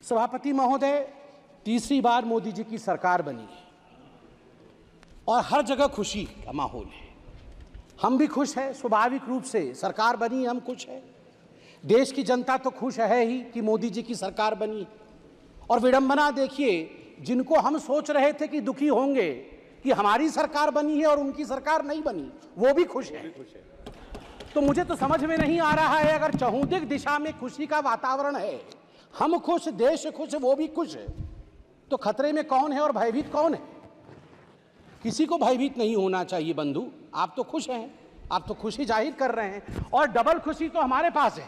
सभापति महोदय, तीसरी बार मोदी जी की सरकार बनी है और हर जगह खुशी का माहौल है। हम भी खुश हैं, स्वाभाविक रूप से सरकार बनी, हम खुश हैं। देश की जनता तो खुश है ही कि मोदी जी की सरकार बनी। और विडंबना देखिए, जिनको हम सोच रहे थे कि दुखी होंगे कि हमारी सरकार बनी है और उनकी सरकार नहीं बनी, वो भी खुश है। तो मुझे तो समझ में नहीं आ रहा है, अगर चहुंदिक दिशा में खुशी का वातावरण है, हम खुश, देश खुश, वो भी खुश है, तो खतरे में कौन है और भयभीत कौन है? किसी को भयभीत नहीं होना चाहिए बंधु। आप तो खुश हैं, आप तो खुशी जाहिर कर रहे हैं, और डबल खुशी तो हमारे पास है।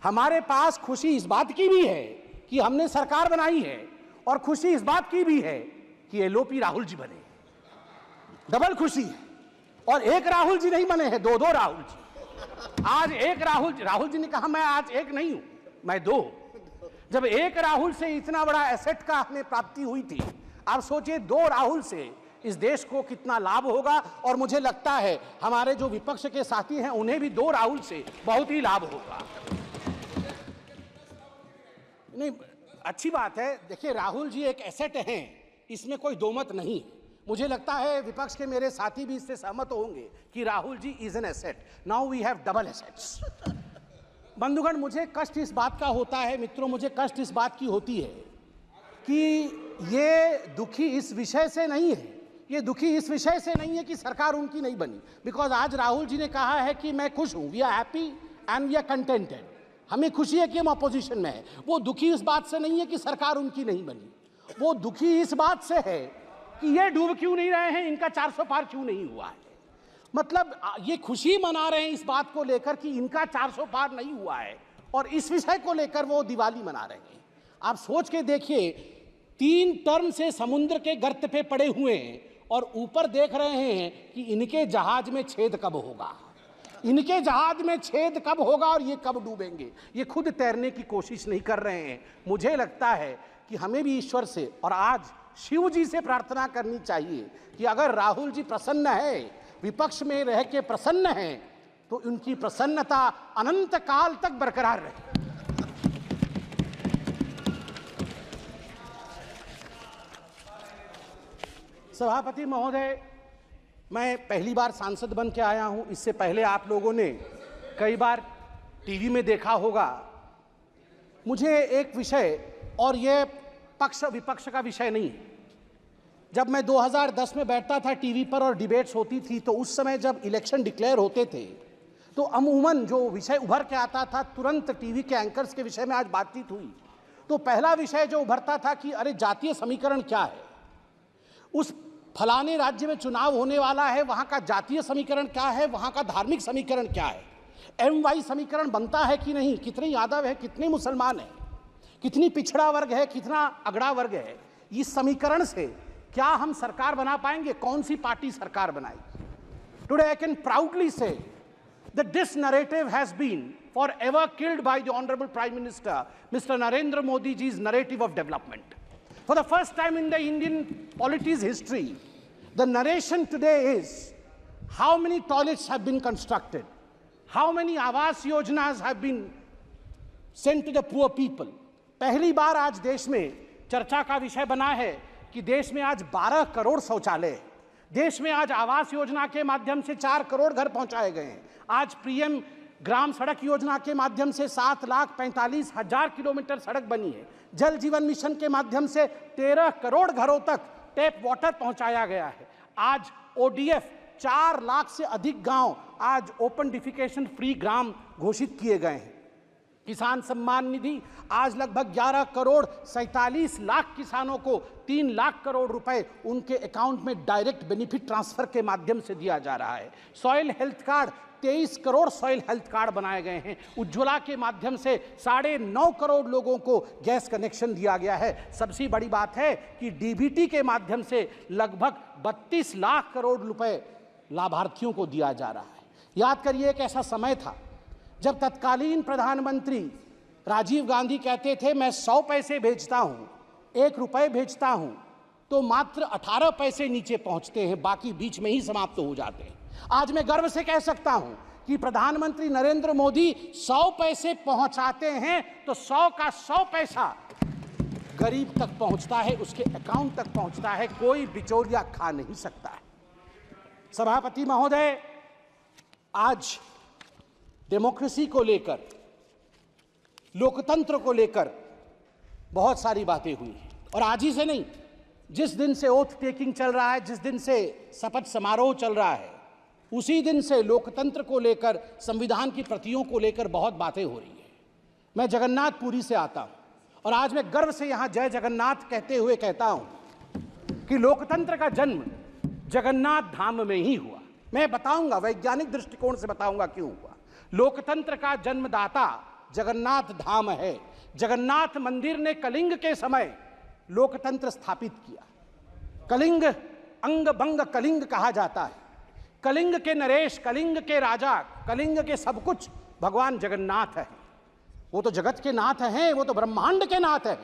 हमारे पास खुशी इस बात की भी है कि हमने सरकार बनाई है, और खुशी इस बात की भी है कि एलओपी राहुल जी बने। डबल खुशी है। और एक राहुल जी नहीं बने हैं, दो दो राहुल जी। आज एक राहुल जी ने कहा मैं आज एक नहीं हूं, मैं दो। जब एक राहुल से इतना बड़ा एसेट का हमें प्राप्ति हुई थी, आप सोचिए दो राहुल से इस देश को कितना लाभ होगा। और मुझे लगता है हमारे जो विपक्ष के साथी हैं उन्हें भी दो राहुल से बहुत ही लाभ होगा। नहीं, अच्छी बात है। देखिए, राहुल जी एक एसेट हैं, इसमें कोई दो मत नहीं। मुझे लगता है विपक्ष के मेरे साथी भी इससे सहमत होंगे कि Rahul ji is an asset. Now we have double assets. बंधुगण, मुझे कष्ट इस बात का होता है, मित्रों, मुझे कष्ट इस बात की होती है कि ये दुखी इस विषय से नहीं है, ये दुखी इस विषय से नहीं है कि सरकार उनकी नहीं बनी। बिकॉज आज राहुल जी ने कहा है कि मैं खुश हूं, we are happy and we are contented. हमें खुशी है कि हम अपोजिशन में है। वो दुखी इस बात से नहीं है कि सरकार उनकी नहीं बनी, वो दुखी इस बात से है कि ये डूब क्यों नहीं रहे हैं, इनका 400 पार क्यों नहीं हुआ है। मतलब ये खुशी मना रहे हैं इस बात को लेकर कि इनका 400 पार नहीं हुआ है, और इस विषय को लेकर वो दिवाली मना रहे हैं। आप सोच के देखिए, 3 टर्म से समुद्र के गर्त पे पड़े हुए हैं और ऊपर देख रहे हैं कि इनके जहाज में छेद कब होगा, इनके जहाज में छेद कब होगा और ये कब डूबेंगे। ये खुद तैरने की कोशिश नहीं कर रहे हैं। मुझे लगता है कि हमें भी ईश्वर से और आज शिव जी से प्रार्थना करनी चाहिए कि अगर राहुल जी प्रसन्न है, विपक्ष में रह के प्रसन्न है, तो उनकी प्रसन्नता अनंत काल तक बरकरार रहे। सभापति महोदय, मैं पहली बार सांसद बन के आया हूं। इससे पहले आप लोगों ने कई बार टीवी में देखा होगा। मुझे एक विषय, और यह पक्ष विपक्ष का विषय नहीं है, जब मैं 2010 में बैठता था टीवी पर और डिबेट्स होती थी, तो उस समय जब इलेक्शन डिक्लेयर होते थे तो अमूमन जो विषय उभर के आता था, तुरंत टीवी के एंकर्स के विषय में आज बातचीत हुई तो पहला विषय जो उभरता था कि अरे जातीय समीकरण क्या है, उस फलाने राज्य में चुनाव होने वाला है, वहां का जातीय समीकरण क्या है, वहां का धार्मिक समीकरण क्या है, MY समीकरण बनता है कि नहीं, कितने यादव है, कितने मुसलमान है, कितनी पिछड़ा वर्ग है, कितना अगड़ा वर्ग है। इस समीकरण से क्या हम सरकार बना पाएंगे, कौन सी पार्टी सरकार बनाएगी। टुडे आई कैन प्राउडली से that this narrative has been forever killed by the honorable Prime Minister, Mr. Narendra Modi ji's narrative of development. For the first time in the Indian polity's history, the narration today is how many toilets have been constructed, how many Awas Yojanas have been sent to the poor people. पहली बार आज देश में चर्चा का विषय बना है कि देश में आज 12 करोड़ शौचालय है। देश में आज आवास योजना के माध्यम से 4 करोड़ घर पहुंचाए गए हैं। आज पीएम ग्राम सड़क योजना के माध्यम से 7,45,000 किलोमीटर सड़क बनी है। जल जीवन मिशन के माध्यम से 13 करोड़ घरों तक टैप वाटर पहुंचाया गया है। आज ODF 4 लाख से अधिक गांव आज ओपन डिफिकेशन फ्री ग्राम घोषित किए गए हैं। किसान सम्मान निधि आज लगभग 11 करोड़ 47 लाख किसानों को 3 लाख करोड़ रुपए उनके अकाउंट में डायरेक्ट बेनिफिट ट्रांसफर के माध्यम से दिया जा रहा है। Soil health card 23 crore soil health card बनाए गए हैं। उज्ज्वला के माध्यम से 9.5 करोड़ लोगों को गैस कनेक्शन दिया गया है। सबसे बड़ी बात है कि DBT के माध्यम से लगभग 32 लाख करोड़ रुपए लाभार्थियों को दिया जा रहा है। याद करिए, एक ऐसा समय था जब तत्कालीन प्रधानमंत्री राजीव गांधी कहते थे मैं 100 पैसे भेजता हूं, 1 रुपए भेजता हूं, तो मात्र 18 पैसे नीचे पहुंचते हैं, बाकी बीच में ही समाप्त हो जाते हैं। आज मैं गर्व से कह सकता हूं कि प्रधानमंत्री नरेंद्र मोदी 100 पैसे पहुंचाते हैं तो 100 का 100 पैसा गरीब तक पहुंचता है, उसके अकाउंट तक पहुंचता है, कोई बिचौलिया खा नहीं सकता है। सभापति महोदय, आज डेमोक्रेसी को लेकर, लोकतंत्र को लेकर बहुत सारी बातें हुई और आज ही से नहीं, जिस दिन से ओथ टेकिंग चल रहा है, जिस दिन से शपथ समारोह चल रहा है, उसी दिन से लोकतंत्र को लेकर, संविधान की प्रतियों को लेकर बहुत बातें हो रही है। मैं जगन्नाथपुरी से आता हूं और आज मैं गर्व से यहां जय जगन्नाथ कहते हुए कहता हूं कि लोकतंत्र का जन्म जगन्नाथ धाम में ही हुआ। मैं बताऊंगा, वैज्ञानिक दृष्टिकोण से बताऊंगा क्यों हुआ। लोकतंत्र का जन्मदाता जगन्नाथ धाम है। जगन्नाथ मंदिर ने कलिंग के समय लोकतंत्र स्थापित किया। कलिंग अंग बंग कलिंग कहा जाता है। कलिंग के नरेश, कलिंग के राजा, कलिंग के सब कुछ भगवान जगन्नाथ है। वो तो जगत के नाथ हैं, वो तो ब्रह्मांड के नाथ हैं,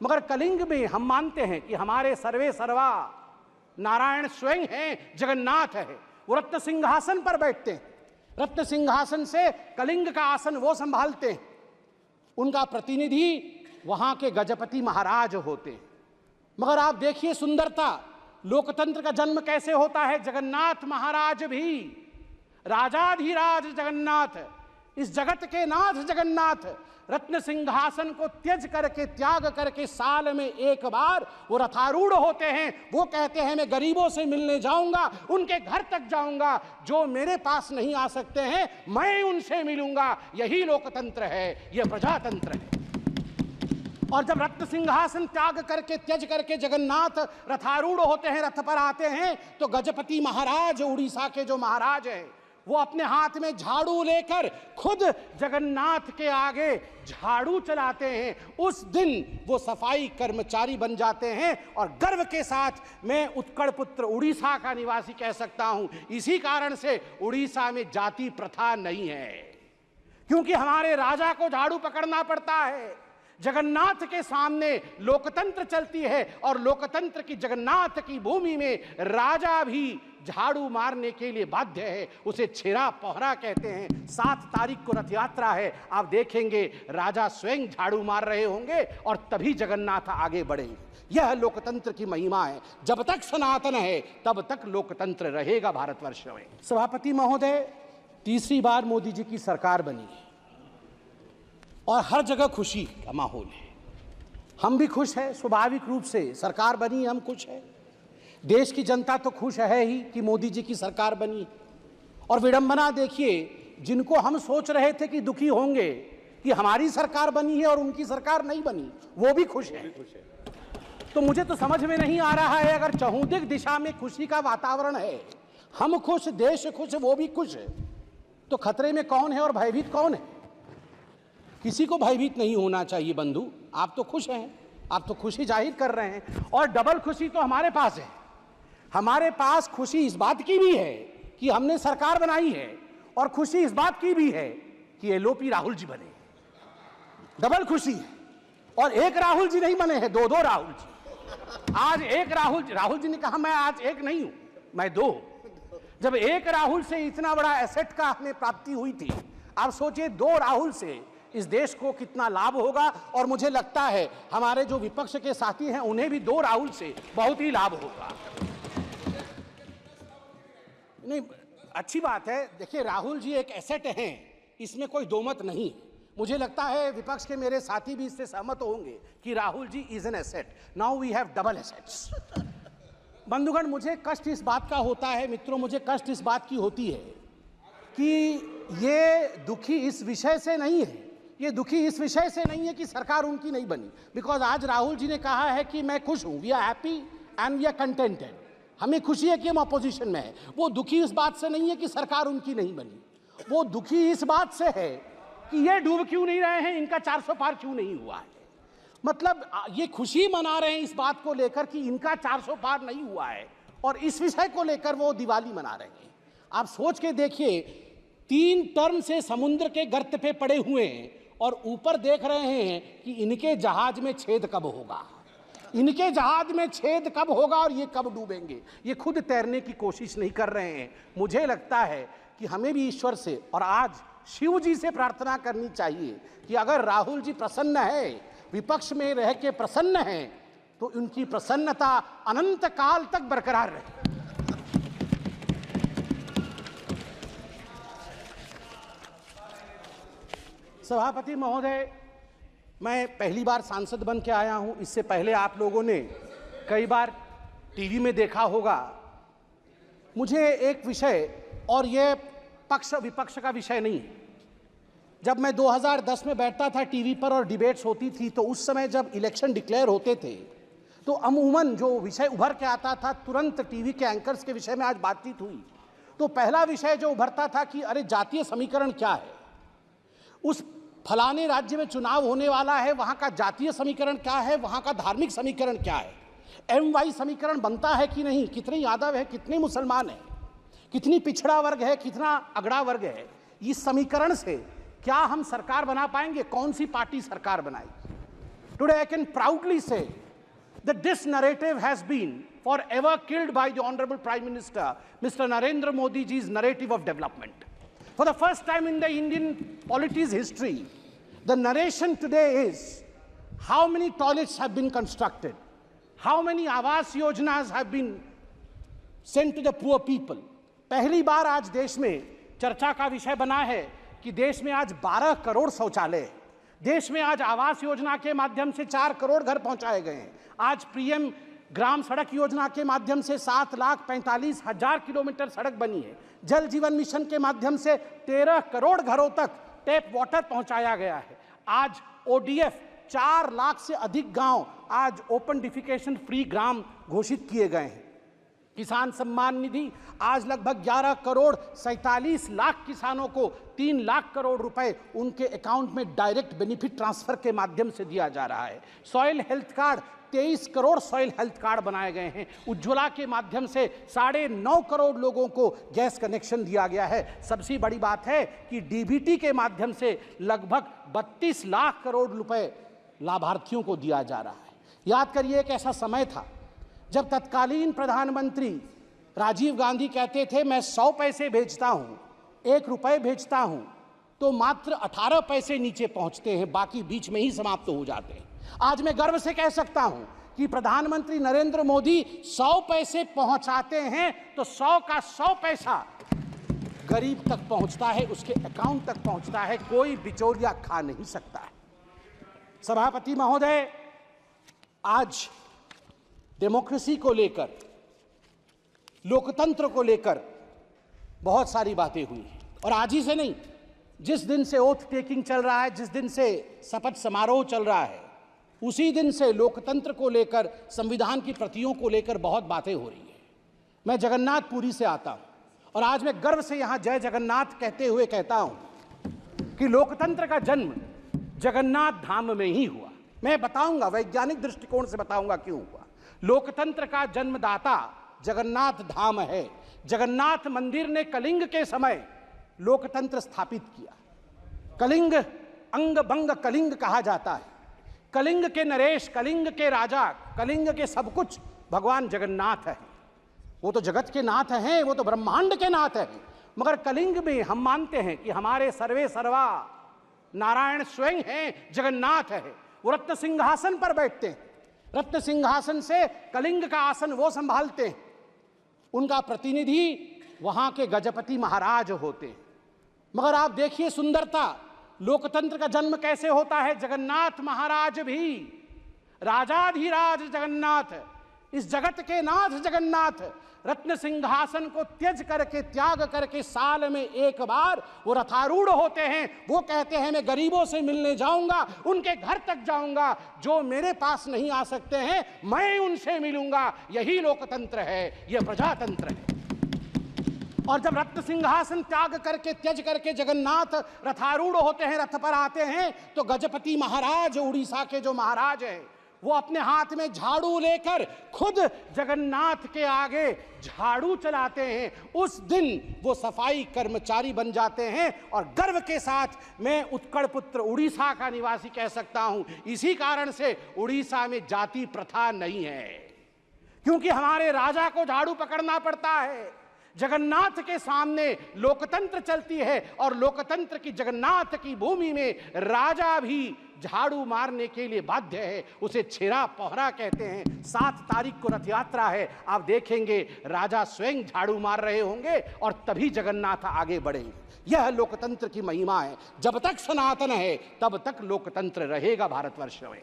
मगर कलिंग में हम मानते हैं कि हमारे सर्वे सर्वा नारायण स्वयं हैं, जगन्नाथ है। वो रत्न सिंहासन पर बैठते हैं, रत्न सिंहासन से कलिंग का आसन वो संभालते हैं। उनका प्रतिनिधि वहां के गजपति महाराज होते हैं। मगर आप देखिए सुंदरता, लोकतंत्र का जन्म कैसे होता है। जगन्नाथ महाराज भी राजाधिराज जगन्नाथ, इस जगत के नाथ जगन्नाथ, रत्न सिंहासन को त्याग करके साल में एक बार वो रथारूढ़ होते हैं। वो कहते हैं मैं गरीबों से मिलने जाऊंगा, उनके घर तक जाऊंगा, जो मेरे पास नहीं आ सकते हैं मैं उनसे मिलूंगा। यही लोकतंत्र है, यह प्रजातंत्र है। और जब रत्न सिंहासन त्यज करके जगन्नाथ रथारूढ़ होते हैं, रथ पर आते हैं, तो गजपति महाराज, उड़ीसा के जो महाराज हैं, वो अपने हाथ में झाड़ू लेकर खुद जगन्नाथ के आगे झाड़ू चलाते हैं। उस दिन वो सफाई कर्मचारी बन जाते हैं और गर्व के साथ मैं उत्कल पुत्र उड़ीसा का निवासी कह सकता हूं। इसी कारण से उड़ीसा में जाति प्रथा नहीं है, क्योंकि हमारे राजा को झाड़ू पकड़ना पड़ता है। जगन्नाथ के सामने लोकतंत्र चलती है और लोकतंत्र की जगन्नाथ की भूमि में राजा भी झाड़ू मारने के लिए बाध्य है। उसे छेरा पहरा कहते हैं। 7 तारीख को रथ यात्रा है, आप देखेंगे राजा स्वयं झाड़ू मार रहे होंगे और तभी जगन्नाथ आगे बढ़ेंगे। यह लोकतंत्र की महिमा है। जब तक सनातन है तब तक लोकतंत्र रहेगा भारतवर्ष में। सभापति महोदय, तीसरी बार मोदी जी की सरकार बनी है और हर जगह खुशी का माहौल है। हम भी खुश हैं, स्वाभाविक रूप से सरकार बनी, हम खुश हैं। देश की जनता तो खुश है ही कि मोदी जी की सरकार बनी। और विडंबना देखिए, जिनको हम सोच रहे थे कि दुखी होंगे कि हमारी सरकार बनी है और उनकी सरकार नहीं बनी, वो भी खुश है। तो मुझे तो समझ में नहीं आ रहा है, अगर चहुंदिक दिशा में खुशी का वातावरण है, हम खुश, देश खुश, वो भी खुश है, तो खतरे में कौन है और भयभीत कौन है? किसी को भयभीत नहीं होना चाहिए बंधु। आप तो खुश हैं, आप तो खुशी जाहिर कर रहे हैं और डबल खुशी तो हमारे पास है। हमारे पास खुशी इस बात की भी है कि हमने सरकार बनाई है और खुशी इस बात की भी है कि एलओपी राहुल जी बने। डबल खुशी है। और एक राहुल जी नहीं बने हैं, 2 राहुल जी। आज एक राहुल जी ने कहा मैं आज एक नहीं हूं, मैं 2। जब एक राहुल से इतना बड़ा एसेट का हमें प्राप्ति हुई थी, आप सोचिए 2 राहुल से इस देश को कितना लाभ होगा। और मुझे लगता है हमारे जो विपक्ष के साथी हैं उन्हें भी 2 राहुल से बहुत ही लाभ होगा। नहीं, अच्छी बात है। देखिए, राहुल जी एक एसेट हैं, इसमें कोई दो मत नहीं। मुझे लगता है विपक्ष के मेरे साथी भी इससे सहमत होंगे कि Rahul ji is an asset. Now we have double assets. बंधुगण, मुझे कष्ट इस बात का होता है, मित्रों, मुझे कष्ट इस बात की होती है कि ये दुखी इस विषय से नहीं है, ये दुखी इस विषय से नहीं है कि सरकार उनकी नहीं बनी। बिकॉज आज राहुल जी ने कहा है कि मैं खुश हूं, we are happy and we are contented. हमें खुशी है कि हम अपोजिशन में हैं। वो दुखी इस बात से नहीं है कि सरकार उनकी नहीं बनी, वो दुखी इस बात से है कि ये डूब क्यों नहीं रहे हैं, इनका 400 पार क्यों नहीं हुआ है। मतलब ये खुशी मना रहे हैं इस बात को लेकर कि इनका 400 पार नहीं हुआ है, और इस विषय को लेकर वो दिवाली मना रहे हैं। आप सोच के देखिए, 3 टर्म से समुद्र के गर्त पे पड़े हुए हैं और ऊपर देख रहे हैं कि इनके जहाज में छेद कब होगा, इनके जहाज में छेद कब होगा और ये कब डूबेंगे। ये खुद तैरने की कोशिश नहीं कर रहे हैं। मुझे लगता है कि हमें भी ईश्वर से और आज शिव जी से प्रार्थना करनी चाहिए कि अगर राहुल जी प्रसन्न है, विपक्ष में रह के प्रसन्न हैं तो उनकी प्रसन्नता अनंत काल तक बरकरार रहे। सभापति महोदय, मैं पहली बार सांसद बन के आया हूं। इससे पहले आप लोगों ने कई बार टीवी में देखा होगा। मुझे एक विषय, और यह पक्ष विपक्ष का विषय नहीं है, जब मैं 2010 में बैठता था टीवी पर और डिबेट्स होती थी तो उस समय जब इलेक्शन डिक्लेयर होते थे तो अमूमन जो विषय उभर के आता था, तुरंत टीवी के एंकर्स के विषय में आज बातचीत हुई तो पहला विषय जो उभरता था कि अरे जातीय समीकरण क्या है, उस फलाने राज्य में चुनाव होने वाला है, वहां का जातीय समीकरण क्या है, वहां का धार्मिक समीकरण क्या है, MY समीकरण बनता है कि नहीं, कितने यादव है, कितने मुसलमान है, कितनी पिछड़ा वर्ग है, कितना अगड़ा वर्ग है, इस समीकरण से क्या हम सरकार बना पाएंगे, कौन सी पार्टी सरकार बनाएगी। टुडे आई कैन प्राउडली से that this narrative has been forever killed by the Honorable Prime Minister, Mr. Narendra Modi ji's narrative of development. For the first time in the Indian polity's history, the narration today is how many toilets have been constructed, how many Awas Yojanas have been sent to the poor people. पहली बार आज देश में चर्चा का विषय बना है कि देश में आज 12 करोड़ शौचालय, देश में आज आवास योजना के माध्यम से 4 करोड़ घर पहुंचाए गए हैं, आज पीएम ग्राम सड़क योजना के माध्यम से 7,45,000 किलोमीटर सड़क बनी है, जल जीवन मिशन के माध्यम से 13 करोड़ घरों तक टैप वाटर पहुंचाया गया है, आज ODF 4 लाख से अधिक गांव आज ओपन डिफिकेशन फ्री ग्राम घोषित किए गए हैं, किसान सम्मान निधि आज लगभग 11 करोड़ 47 लाख किसानों को 3 लाख करोड़ रुपए उनके अकाउंट में डायरेक्ट बेनिफिट ट्रांसफर के माध्यम से दिया जा रहा है। Soil health card 23 crore soil health card बनाए गए हैं, उज्ज्वला के माध्यम से 9.5 करोड़ लोगों को गैस कनेक्शन दिया गया है। सबसे बड़ी बात है कि डीबीटी के माध्यम से लगभग 32 लाख करोड़ रुपए लाभार्थियों को दिया जा रहा है। याद करिए, एक ऐसा समय था जब तत्कालीन प्रधानमंत्री राजीव गांधी कहते थे मैं 100 पैसे भेजता हूं, 1 रुपए भेजता हूं, तो मात्र 18 पैसे नीचे पहुंचते हैं, बाकी बीच में ही समाप्त हो जाते हैं। आज मैं गर्व से कह सकता हूं कि प्रधानमंत्री नरेंद्र मोदी 100 पैसे पहुंचाते हैं तो 100 का 100 पैसा गरीब तक पहुंचता है, उसके अकाउंट तक पहुंचता है, कोई बिचौलिया खा नहीं सकता है। सभापति महोदय, आज डेमोक्रेसी को लेकर, लोकतंत्र को लेकर बहुत सारी बातें हुई हैं, और आज ही से नहीं, जिस दिन से ओथ टेकिंग चल रहा है, जिस दिन से शपथ समारोह चल रहा है, उसी दिन से लोकतंत्र को लेकर, संविधान की प्रतियों को लेकर बहुत बातें हो रही है। मैं जगन्नाथपुरी से आता हूं और आज मैं गर्व से यहां जय जगन्नाथ कहते हुए कहता हूं कि लोकतंत्र का जन्म जगन्नाथ धाम में ही हुआ। मैं बताऊंगा, वैज्ञानिक दृष्टिकोण से बताऊंगा क्यों हुआ। लोकतंत्र का जन्मदाता जगन्नाथ धाम है। जगन्नाथ मंदिर ने कलिंग के समय लोकतंत्र स्थापित किया। कलिंग अंग बंग कलिंग कहा जाता है। कलिंग के नरेश, कलिंग के राजा, कलिंग के सब कुछ भगवान जगन्नाथ है। वो तो जगत के नाथ हैं, वो तो ब्रह्मांड के नाथ हैं, मगर कलिंग में हम मानते हैं कि हमारे सर्वे सर्वा नारायण स्वयं हैं, जगन्नाथ है। वो रत्न सिंहासन पर बैठते हैं, रत्न सिंहासन से कलिंग का आसन वो संभालते हैं, उनका प्रतिनिधि वहां के गजपति महाराज होते हैं। मगर आप देखिए सुंदरता, लोकतंत्र का जन्म कैसे होता है। जगन्नाथ महाराज भी राजाधिराज जगन्नाथ, इस जगत के नाथ जगन्नाथ रत्न सिंहासन को त्याग करके साल में एक बार वो रथारूढ़ होते हैं। वो कहते हैं मैं गरीबों से मिलने जाऊंगा, उनके घर तक जाऊंगा, जो मेरे पास नहीं आ सकते हैं मैं उनसे मिलूंगा। यही लोकतंत्र है, यह प्रजातंत्र है। और जब रत्न सिंहासन त्यज करके जगन्नाथ रथारूढ़ होते हैं, रथ पर आते हैं, तो गजपति महाराज, उड़ीसा के जो महाराज हैं, वो अपने हाथ में झाड़ू लेकर खुद जगन्नाथ के आगे झाड़ू चलाते हैं। उस दिन वो सफाई कर्मचारी बन जाते हैं। और गर्व के साथ मैं उत्कल पुत्र उड़ीसा का निवासी कह सकता हूं, इसी कारण से उड़ीसा में जाति प्रथा नहीं है, क्योंकि हमारे राजा को झाड़ू पकड़ना पड़ता है। जगन्नाथ के सामने लोकतंत्र चलती है, और लोकतंत्र की जगन्नाथ की भूमि में राजा भी झाड़ू मारने के लिए बाध्य है, उसे छेरा पोहरा कहते हैं। 7 तारीख को रथ यात्रा है, आप देखेंगे राजा स्वयं झाड़ू मार रहे होंगे और तभी जगन्नाथ आगे बढ़ेंगे। यह लोकतंत्र की महिमा है। जब तक सनातन है तब तक लोकतंत्र रहेगा भारतवर्ष में।